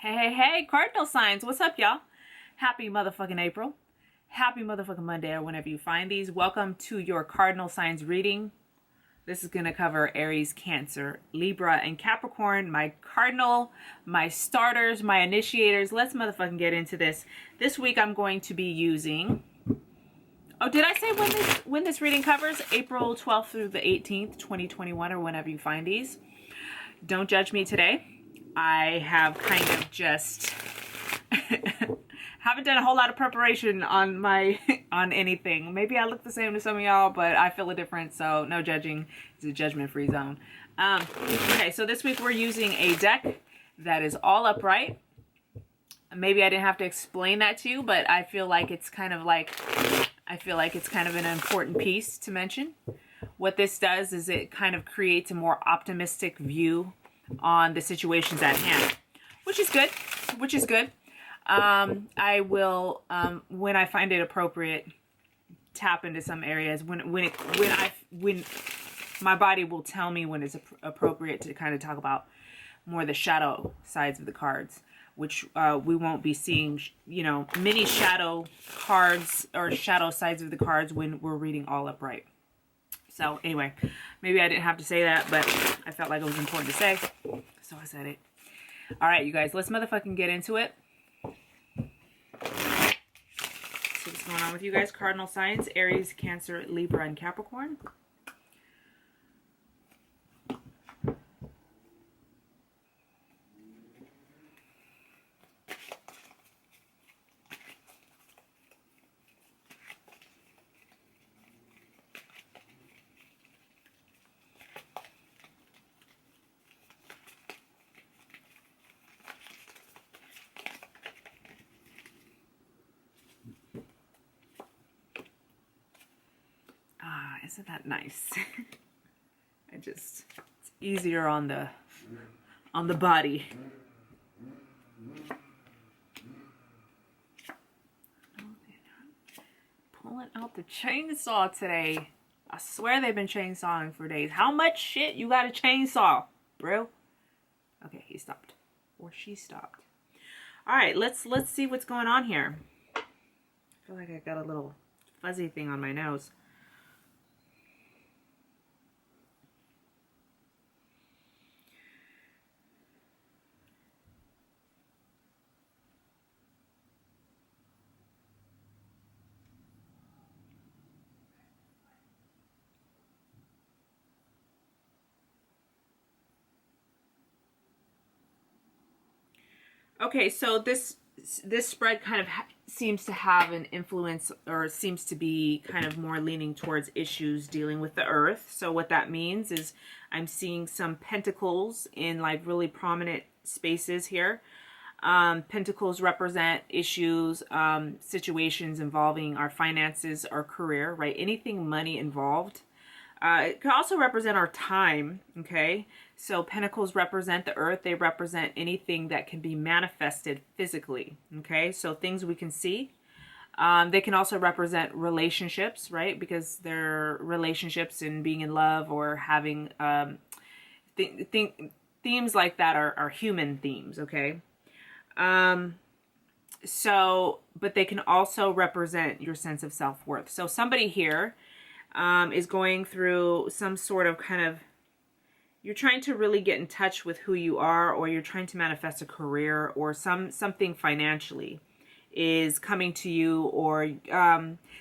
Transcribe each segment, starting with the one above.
Hey, Cardinal signs. What's up, y'all? Happy motherfucking April. Happy motherfucking Monday or whenever you find these. Welcome to your Cardinal signs reading. This is going to cover Aries, Cancer, Libra, and Capricorn. My Cardinal, my starters, my initiators. Let's motherfucking get into this. This week I'm going to be using... Oh, did I say when this reading covers? April 12th through the 18th, 2021, or whenever you find these. Don't judge me today. I have kind of just haven't done a whole lot of preparation on anything. Maybe I look the same to some of y'all, but I feel a difference, so no judging. It's a judgment-free zone. Okay, so this week we're using a deck that is all upright. Maybe I didn't have to explain that to you, but I feel like it's kind of an important piece to mention. What this does is it kind of creates a more optimistic view on the situations at hand, which is good. I will, when I find it appropriate, tap into some areas when my body will tell me when it's appropriate to kind of talk about more the shadow sides of the cards, which we won't be seeing, many shadow cards or shadow sides of the cards when we're reading all upright. So anyway, maybe I didn't have to say that, but I felt like it was important to say, so I said it. All right, you guys, let's motherfucking get into it. See what's going on with you guys. Cardinal signs, Aries, Cancer, Libra, and Capricorn. Isn't that nice? It's easier on the body. Pulling out the chainsaw today. I swear they've been chainsawing for days. How much shit you got a chainsaw, bro? Okay, he stopped. Or she stopped. Alright, let's see what's going on here. I feel like I got a little fuzzy thing on my nose. Okay, so this spread kind of seems to have an influence, or seems to be kind of more leaning towards issues dealing with the earth. So what that means is I'm seeing some pentacles in like really prominent spaces here. Pentacles represent issues, situations involving our finances, our career, right? Anything money involved. It can also represent our time, okay? So pentacles represent the earth. They represent anything that can be manifested physically, okay? So things we can see. They can also represent relationships, right? Because they're relationships and being in love or having themes like that are human themes, okay? But they can also represent your sense of self-worth. So somebody here is going through some sort of you're trying to really get in touch with who you are, or you're trying to manifest a career, or something financially is coming to you, or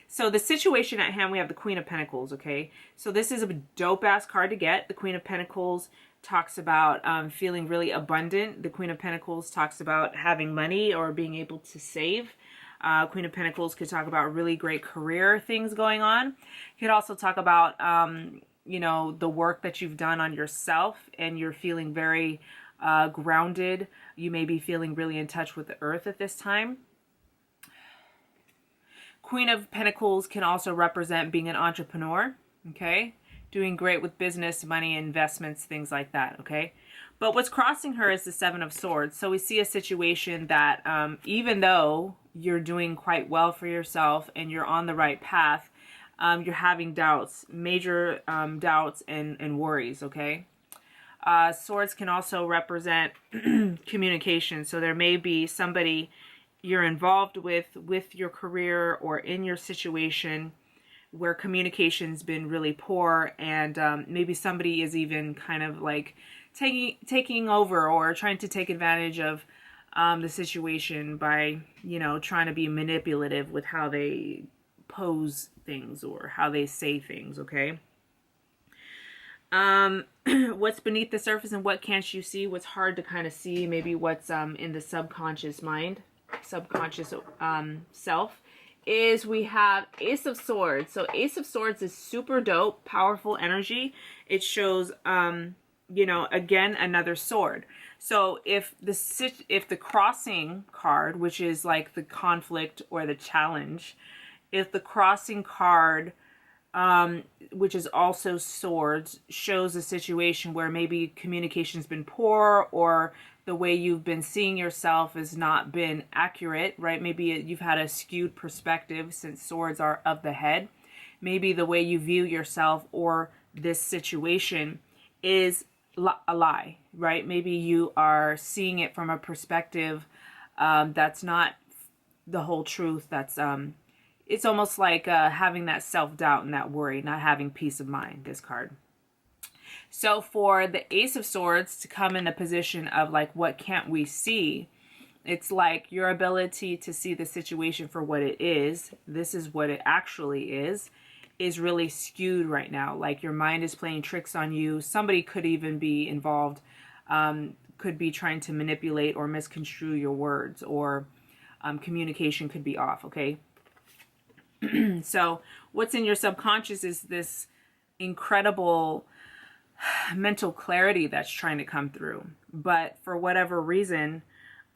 so the situation at hand, we have the Queen of Pentacles, okay? So this is a dope ass card to get. The Queen of Pentacles talks about feeling really abundant. The Queen of Pentacles talks about having money or being able to save. Queen of Pentacles could talk about really great career things going on. Could also talk about, the work that you've done on yourself and you're feeling very grounded. You may be feeling really in touch with the earth at this time. Queen of Pentacles can also represent being an entrepreneur, okay? Doing great with business, money, investments, things like that, okay? But what's crossing her is the Seven of Swords. So we see a situation that even though you're doing quite well for yourself and you're on the right path, you're having doubts, major doubts and worries, okay? Swords can also represent communication. So there may be somebody you're involved with your career or in your situation where communication's been really poor, and maybe somebody is even kind of like taking over or trying to take advantage of the situation by, you know, trying to be manipulative with how they pose things or how they say things, okay? What's beneath the surface and what can't you see? What's hard to kind of see, maybe what's in the subconscious mind, subconscious self, is we have Ace of Swords. So Ace of Swords is super dope, powerful energy. It shows, you know, again, another sword. So if the crossing card, which is like the conflict or the challenge, if the crossing card, which is also swords, shows a situation where maybe communication's been poor, or the way you've been seeing yourself has not been accurate, right? Maybe you've had a skewed perspective, since swords are of the head. Maybe the way you view yourself or this situation is a lie, right? Maybe you are seeing it from a perspective that's not the whole truth. That's it's almost like having that self-doubt and that worry, not having peace of mind, this card. So for the Ace of Swords to come in the position of like, what can't we see? It's like your ability to see the situation for what it is. This is what it actually is really skewed right now. Like your mind is playing tricks on you. Somebody could even be involved, could be trying to manipulate or misconstrue your words, or communication could be off, okay? So what's in your subconscious is this incredible mental clarity that's trying to come through. But for whatever reason,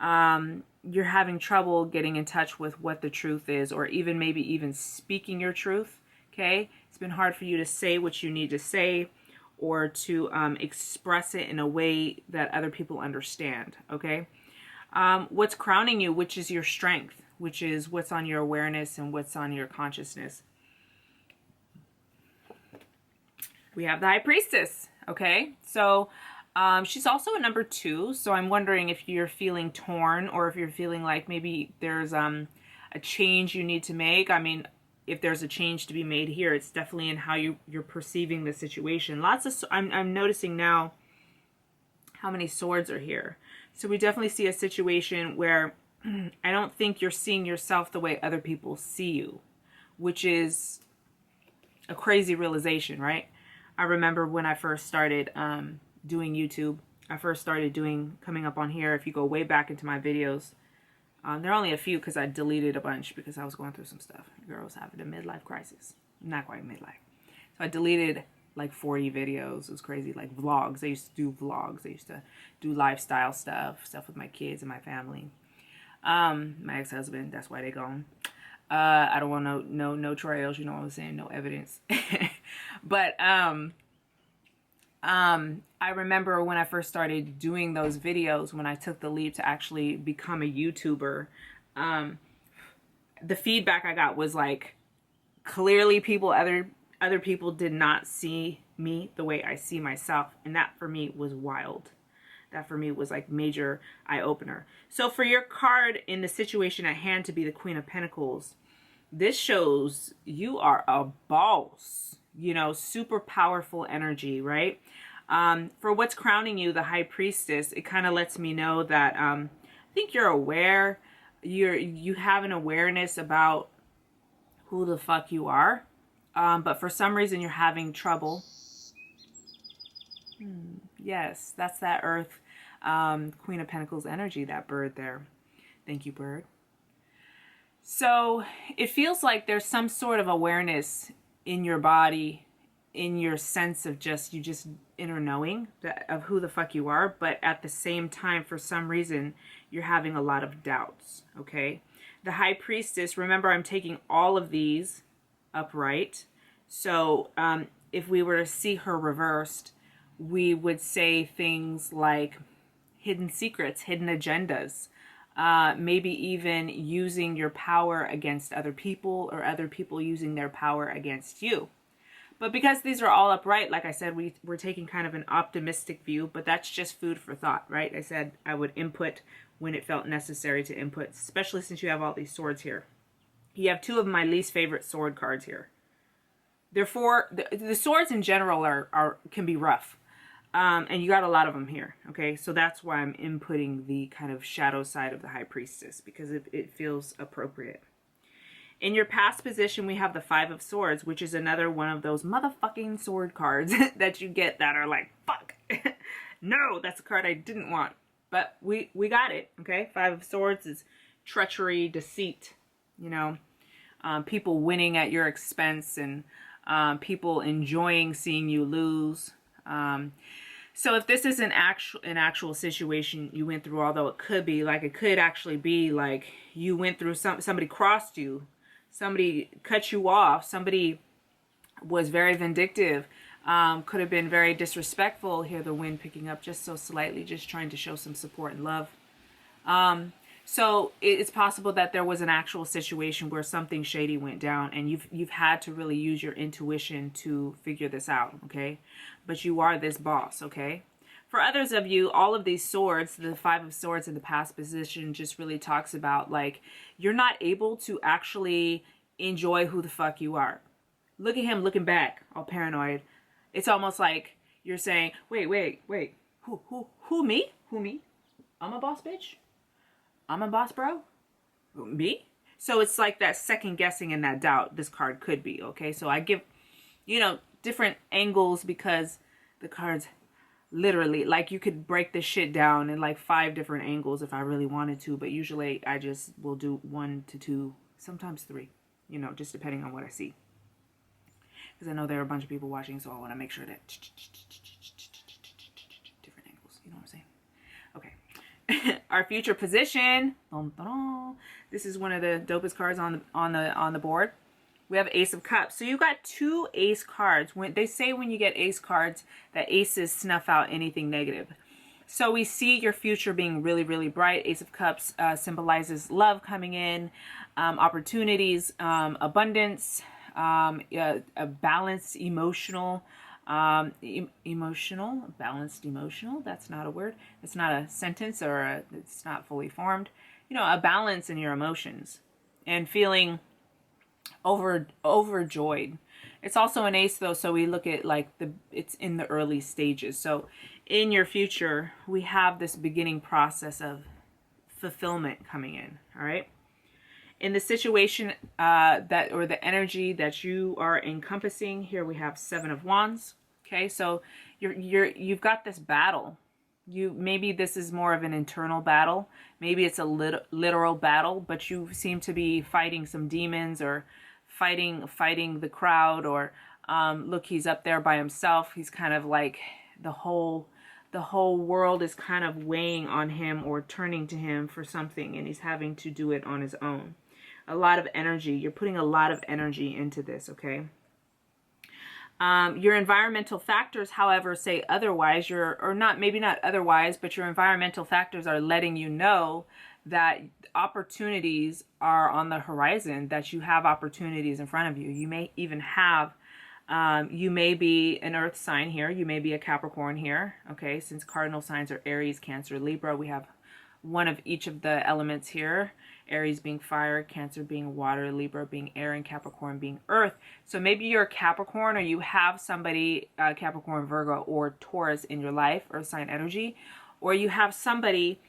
you're having trouble getting in touch with what the truth is, or even maybe even speaking your truth. Okay, it's been hard for you to say what you need to say, or to express it in a way that other people understand. Okay, what's crowning you, which is your strength, which is what's on your awareness and what's on your consciousness. We have the High Priestess. Okay, so she's also a number 2. So I'm wondering if you're feeling torn, or if you're feeling like maybe there's a change you need to make. I mean, if there's a change to be made here, it's definitely in how you're perceiving the situation. I'm noticing now how many swords are here. So we definitely see a situation where I don't think you're seeing yourself the way other people see you, which is a crazy realization, right? I remember when I first started doing YouTube, I first started coming up on here. If you go way back into my videos, there are only a few because I deleted a bunch because I was going through some stuff. Girl was having a midlife crisis. Not quite midlife. So I deleted like 40 videos. It was crazy. Like vlogs. I used to do vlogs. I used to do lifestyle stuff with my kids and my family. My ex-husband, that's why they gone. I don't want no trails, you know what I'm saying? No evidence. But I remember when I first started doing those videos, when I took the leap to actually become a YouTuber, the feedback I got was like, clearly other people did not see me the way I see myself. And that for me was wild. That for me was like major eye-opener. So for your card in the situation at hand to be the Queen of Pentacles, this shows you are a boss, you know, super powerful energy, right? For what's crowning you, the High Priestess, it kind of lets me know that I think you're aware, you have an awareness about who the fuck you are, but for some reason you're having trouble. Yes, that's that Earth, Queen of Pentacles energy, that bird there. Thank you, bird. So it feels like there's some sort of awareness in your body, in your sense of just inner knowing of who the fuck you are, but at the same time, for some reason, you're having a lot of doubts, okay? The High Priestess, remember I'm taking all of these upright. So if we were to see her reversed, we would say things like hidden secrets, hidden agendas, maybe even using your power against other people, or other people using their power against you. But because these are all upright, like I said, we're taking kind of an optimistic view, but that's just food for thought, right? I said I would input when it felt necessary to input, especially since you have all these swords here. You have two of my least favorite sword cards here. Therefore, the swords in general can be rough. And you got a lot of them here, okay? So that's why I'm inputting the kind of shadow side of the High Priestess, because it feels appropriate. In your past position, we have the Five of Swords, which is another one of those motherfucking sword cards that you get that are like, fuck. No, that's a card I didn't want. But we got it, okay? Five of Swords is treachery, deceit, you know, people winning at your expense, and people enjoying seeing you lose. So if this is an actual situation you went through, although it could be like, it could actually be like you went through somebody crossed you, somebody cut you off, somebody was very vindictive, could have been very disrespectful. Here the wind picking up just so slightly, just trying to show some support and love. So it's possible that there was an actual situation where something shady went down, and you've had to really use your intuition to figure this out, okay? But you are this boss, okay? For others of you, all of these swords, the Five of Swords in the past position just really talks about, like, you're not able to actually enjoy who the fuck you are. Look at him looking back, all paranoid. It's almost like you're saying, wait, who me? Who me? I'm a boss bitch? I'm a boss bro? Me? So it's like that second guessing and that doubt this card could be, okay? So I give, you know, different angles because the cards literally, like, you could break this shit down in like 5 different angles if I really wanted to, but usually I just will do 1 to 2, sometimes 3, you know, just depending on what I see. Because I know there are a bunch of people watching, so I want to make sure that different angles, you know what I'm saying? Okay. Our future position. This is one of the dopest cards on the board. We have Ace of Cups. So you got 2 ace cards. When they say when you get ace cards that aces snuff out anything negative. So we see your future being really, really bright. Ace of Cups symbolizes love coming in, opportunities, abundance, a balanced emotional. Balanced emotional, that's not a word, it's not a sentence, or it's not fully formed, you know, a balance in your emotions and feeling overjoyed. It's also an ace though, so we look at like it's in the early stages. So in your future we have this beginning process of fulfillment coming in. All right, in the situation that, or the energy that you are encompassing, here we have 7 of Wands. Okay, so you've got this battle. Maybe this is more of an internal battle. Maybe it's a literal battle, but you seem to be fighting some demons, or fighting the crowd, or look, he's up there by himself. He's kind of like the whole world is kind of weighing on him or turning to him for something, and he's having to do it on his own. A lot of energy. You're putting a lot of energy into this, okay? Your environmental factors, however, say otherwise. Maybe not otherwise, but your environmental factors are letting you know that opportunities are on the horizon, that you have opportunities in front of you. You may even have, you may be an earth sign here. You may be a Capricorn here, okay? Since cardinal signs are Aries, Cancer, Libra, we have one of each of the elements here. Aries being fire, Cancer being water, Libra being air, and Capricorn being earth. So maybe you're a Capricorn, or you have somebody, Capricorn, Virgo, or Taurus in your life, earth sign energy, or you have somebody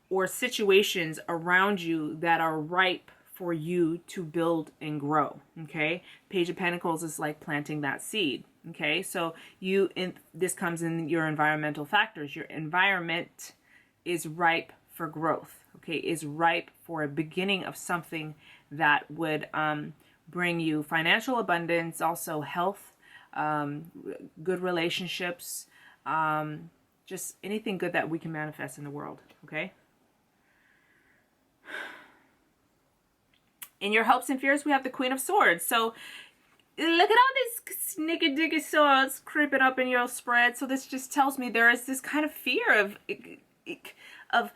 or situations around you that are ripe for you to build and grow, okay? Page of Pentacles is like planting that seed, okay? So this comes in your environmental factors. Your environment is ripe for growth, okay, is ripe for a beginning of something that would bring you financial abundance, also health, good relationships, just anything good that we can manifest in the world, okay? In your hopes and fears, we have the Queen of Swords. So look at all these snicky-dicky swords creeping up in your spread. So this just tells me there is this kind of fear of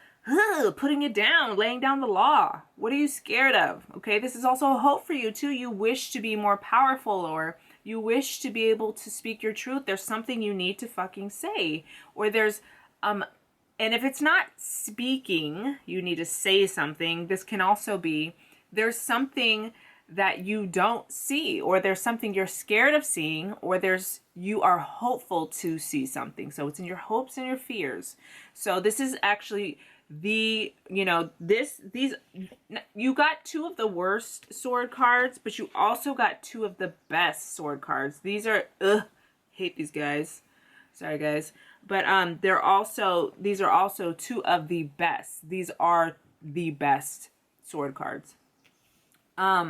putting it down, laying down the law. What are you scared of? Okay, this is also a hope for you too. You wish to be more powerful, or You wish to be able to speak your truth. There's something you need to fucking say. Or there's, and if it's not speaking, you need to say something. This can also be, there's something that you don't see, or there's something you're scared of seeing, or you are hopeful to see something. So it's in your hopes and your fears. So this is actually the, you know, you got two of the worst sword cards, but you also got two of the best sword cards. These are, hate these guys. Sorry guys. But these are also two of the best. These are the best sword cards.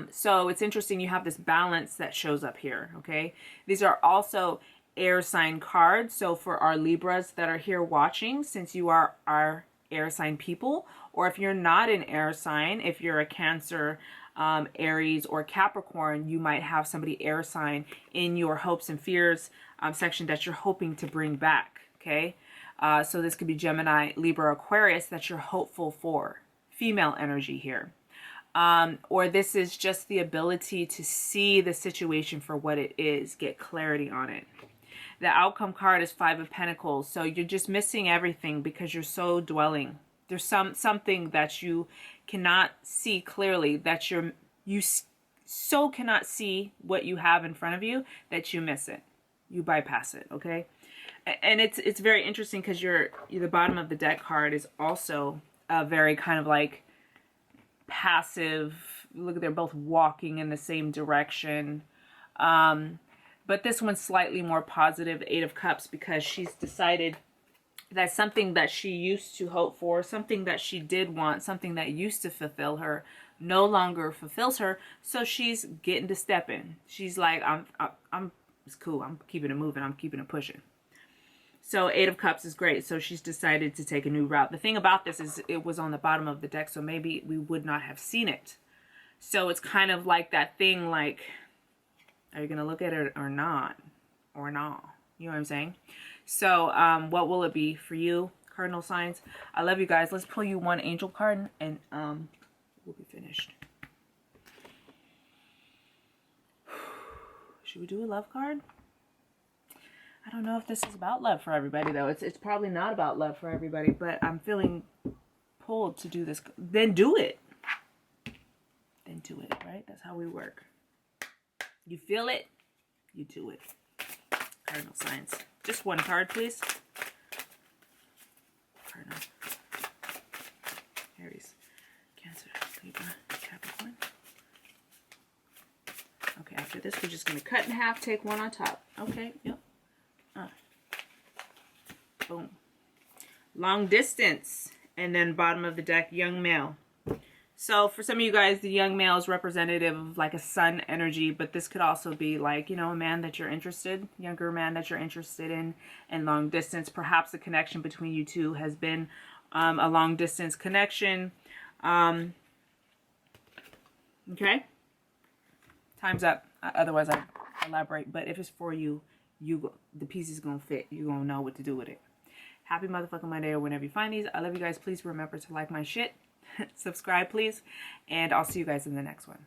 So it's interesting, you have this balance that shows up here, okay? These are also air sign cards. So for our Libras that are here watching, since you are our air sign people, or if you're not an air sign, if you're a Cancer, Aries, or Capricorn, you might have somebody air sign in your hopes and fears section that you're hoping to bring back, okay? So this could be Gemini, Libra, Aquarius that you're hopeful for. Female energy here. Or this is just the ability to see the situation for what it is, get clarity on it. The outcome card is Five of Pentacles. So you're just missing everything because you're so dwelling. There's something that you cannot see clearly, that you so cannot see what you have in front of you that you miss it. You bypass it, okay? And it's very interesting because the bottom of the deck card is also a very kind of like passive. Look, they're both walking in the same direction. But this one's slightly more positive, Eight of Cups, because she's decided that something that she used to hope for, something that she did want, something that used to fulfill her, no longer fulfills her. So she's getting to step in. She's like, it's cool. I'm keeping it moving. I'm keeping it pushing. So Eight of Cups is great. So she's decided to take a new route. The thing about this is it was on the bottom of the deck, so maybe we would not have seen it. So it's kind of like that thing, like, are you going to look at it or not? Or not? You know what I'm saying? So what will it be for you, cardinal signs? I love you guys. Let's pull you one angel card and we'll be finished. Should we do a love card? I don't know if this is about love for everybody, though. It's probably not about love for everybody, but I'm feeling pulled to do this. Then do it. Then do it, right? That's how we work. You feel it, you do it. Cardinal signs. Just one card, please. Cardinal. Aries. Cancer. Libra. Capricorn. Okay, after this, we're just going to cut in half, take one on top. Okay, yep. Boom. Long distance. And then bottom of the deck, young male. So for some of you guys, the young male is representative of like a sun energy, but this could also be like, you know, a man that you're interested, younger man that you're interested in, and long distance. Perhaps the connection between you two has been a long distance connection. Okay. Time's up. Otherwise I elaborate, but if it's for you, the piece is going to fit. You're going to know what to do with it. Happy motherfucking Monday or whenever you find these. I love you guys. Please remember to like my shit. Subscribe, please. And I'll see you guys in the next one.